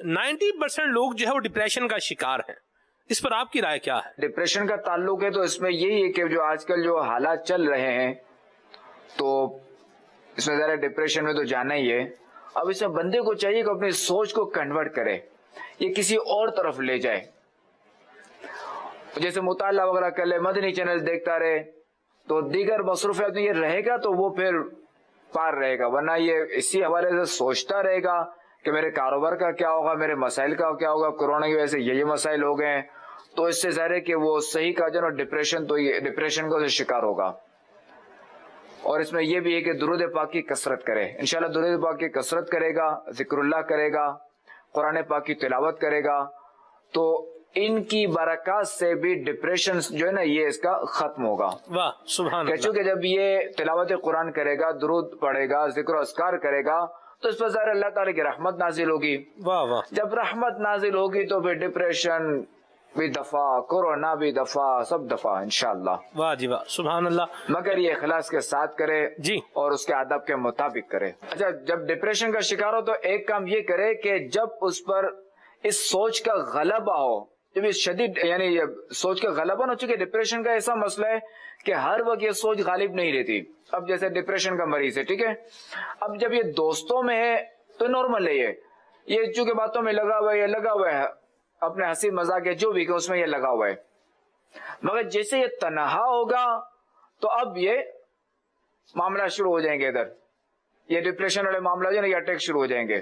90% لوگ جو ہے وہ ڈپریشن کا شکار ہیں، اس پر آپ کی رائے کیا ہے؟ ڈپریشن کا تعلق ہے تو اس میں یہی ہے کہ جو آج کل جو حالات چل رہے ہیں تو اس میں ذرا ڈپریشن میں تو جانا ہی ہے. اب اس میں بندے کو چاہیے کہ اپنی سوچ کو کنورٹ کرے، یہ کسی اور طرف لے جائے. جیسے مطالعہ وغیرہ کر لے، مدنی چینل دیکھتا رہے تو دیگر مصروفیات میں یہ رہے گا تو وہ پھر پار رہے گا. ورنہ یہ اسی حوالے سے سوچتا رہے گا کہ میرے کاروبار کا کیا ہوگا، میرے مسائل کا کیا ہوگا، کورونا کی وجہ سے یہ مسائل ہو گئے ہیں، تو اس سے ظاہر ہے کہ وہ صحیح کا جو نا ڈپریشن کو شکار ہوگا. اور اس میں یہ بھی ہے کہ درود پاک کی کثرت کرے. انشاءاللہ درود پاک کی کثرت کرے گا، ذکر اللہ کرے گا، قرآن پاک کی تلاوت کرے گا، تو ان کی برکات سے بھی ڈپریشن جو ہے نا یہ اس کا ختم ہوگا. واہ سبحان اللہ. چونکہ جب یہ تلاوت قرآن کرے گا، درود پڑھے گا، ذکر و اذکار کرے گا تو اس پر ظاہر اللہ تعالی کی رحمت نازل ہوگی. واہ واہ. جب رحمت نازل ہوگی تو پھر ڈپریشن بھی دفع، کورونا بھی دفع، سب دفع انشاءاللہ. واہ جی واہ سبحان اللہ. مگر یہ اخلاص کے ساتھ کرے جی، اور اس کے آداب کے مطابق کرے. اچھا، جب ڈپریشن کا شکار ہو تو ایک کام یہ کرے کہ جب اس پر اس سوچ کا غلبہ ہو، جب یہ شدید یعنی یہ سوچ کا غلبہ نہ، چکے ڈپریشن کا ایسا مسئلہ ہے کہ ہر وقت یہ سوچ غالب نہیں رہتی. اب جیسے ڈپریشن کا مریض ہے، ٹھیک ہے، اب جب یہ دوستوں میں ہے تو نارمل ہے، یہ چونکہ باتوں میں لگا ہوا ہے، اپنے ہنسی مذاق جو بھی کہ اس میں یہ لگا ہوا ہے. مگر جیسے یہ تنہا ہوگا تو اب یہ معاملہ شروع ہو جائیں گے، ادھر یہ ڈپریشن والے معاملہ جو ہے یہ اٹیک شروع ہو جائیں گے.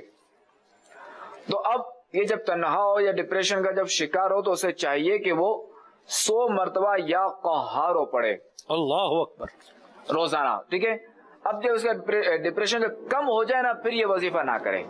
تو اب یہ جب تنہا ہو یا ڈپریشن کا جب شکار ہو تو اسے چاہیے کہ وہ 100 مرتبہ یا قہار پڑھے، اللہ اکبر، روزانہ. ٹھیک ہے، اب جب اس کا ڈپریشن جب کم ہو جائے نا پھر یہ وظیفہ نہ کرے.